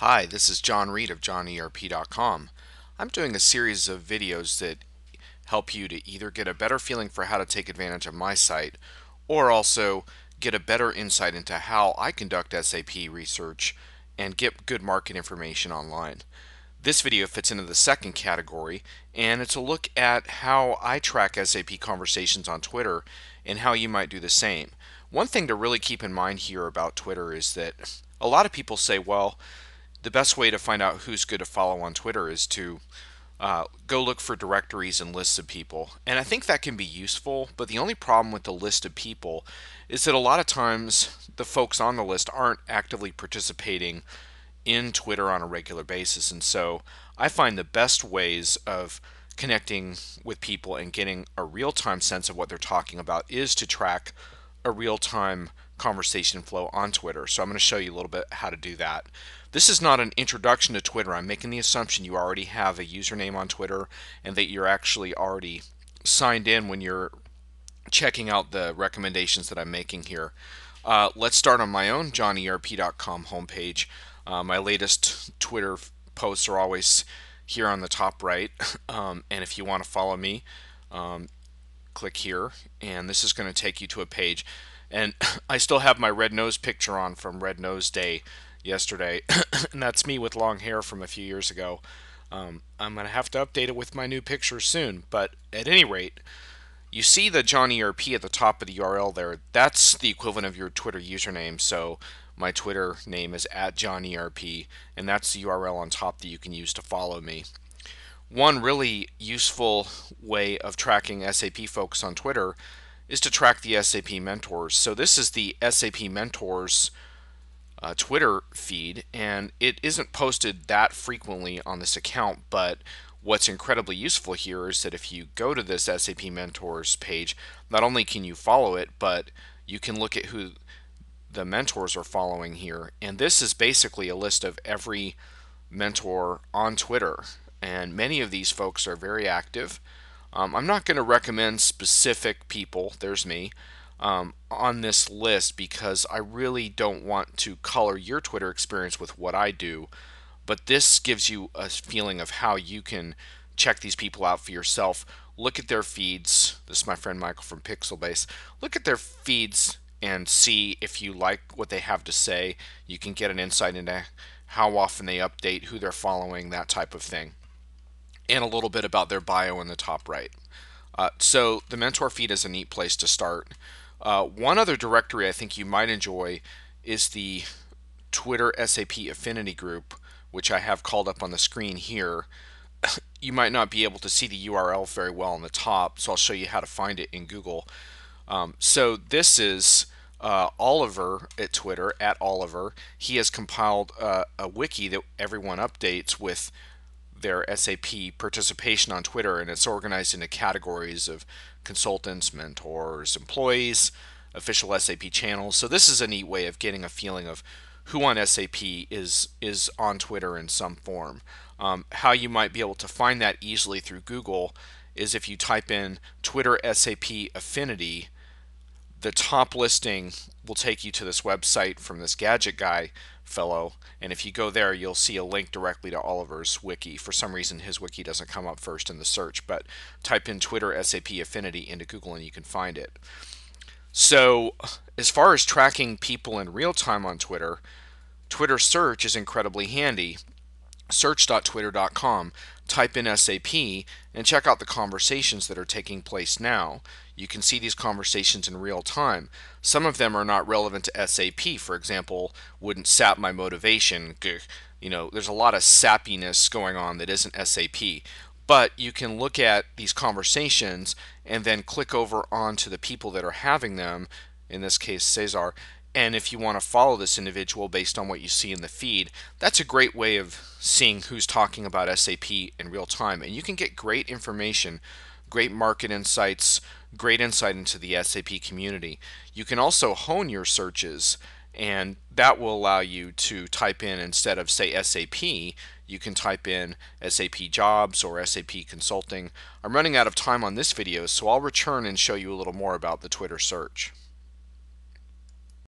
Hi, this is John Reed of johnerp.com. I'm doing a series of videos that help you to either get a better feeling for how to take advantage of my site or also get a better insight into how I conduct SAP research and get good market information online. This video fits into the second category, and it's a look at how I track SAP conversations on Twitter and how you might do the same. One thing to really keep in mind here about Twitter is that a lot of people say, well, the best way to find out who's good to follow on Twitter is to go look for directories and lists of people. And I think that can be useful, but the only problem with the list of people is that a lot of times the folks on the list aren't actively participating in Twitter on a regular basis. And so I find the best ways of connecting with people and getting a real time sense of what they're talking about is to track a real time conversation flow on Twitter. So I'm going to show you a little bit how to do that. This is not an introduction to Twitter. I'm making the assumption you already have a username on Twitter and that you're actually already signed in when you're checking out the recommendations that I'm making here. Let's start on my own johnerp.com homepage. My latest Twitter posts are always here on the top right. And if you want to follow me, click here, and this is going to take you to a page. And I still have my red nose picture on from Red Nose Day yesterday, and that's me with long hair from a few years ago. I'm going to have to update it with my new picture soon, but at any rate, you see the Johnny ERP at the top of the URL there. That's the equivalent of your Twitter username. So my Twitter name is @JohnnyERP, and that's the URL on top that you can use to follow me. One really useful way of tracking SAP folks on Twitter is to track the SAP mentors. So this is the SAP mentors Twitter feed, and it isn't posted that frequently on this account, but what's incredibly useful here is that if you go to this SAP mentors page, not only can you follow it, but you can look at who the mentors are following here. And this is basically a list of every mentor on Twitter, and many of these folks are very active. I'm not going to recommend specific people, there's me, on this list because I really don't want to color your Twitter experience with what I do, but this gives you a feeling of how you can check these people out for yourself. Look at their feeds. This is my friend Michael from Pixelbase. Look at their feeds and see if you like what they have to say. You can get an insight into how often they update, who they're following, that type of thing, and a little bit about their bio in the top right. So the mentor feed is a neat place to start. One other directory I think you might enjoy is the Twitter SAP Affinity Group, which I have called up on the screen here. You might not be able to see the URL very well on the top, so I'll show you how to find it in Google. So this is Oliver at Twitter, @Oliver. He has compiled a wiki that everyone updates with their SAP participation on Twitter, and it's organized into categories of consultants, mentors, employees, official SAP channels. So this is a neat way of getting a feeling of who on SAP is on Twitter in some form. How you might be able to find that easily through Google is if you type in Twitter SAP Affinity, the top listing will take you to this website from this gadget guy fellow, and if you go there you'll see a link directly to Oliver's wiki. For some reason his wiki doesn't come up first in the search, but type in Twitter SAP Affinity into Google and you can find it. So as far as tracking people in real time on Twitter, Twitter search is incredibly handy. Search.twitter.com, type in SAP, and check out the conversations that are taking place now. You can see these conversations in real time. Some of them are not relevant to SAP. For example, wouldn't sap my motivation. There's a lot of sappiness going on that isn't SAP. But you can look at these conversations and then click over onto the people that are having them, in this case Cesar, and if you want to follow this individual based on what you see in the feed, that's a great way of seeing who's talking about SAP in real time. And you can get great information, great market insights, great insight into the SAP community. You can also hone your searches, and that will allow you to type in, instead of say SAP, you can type in SAP jobs or SAP consulting. I'm running out of time on this video, so I'll return and show you a little more about the Twitter search.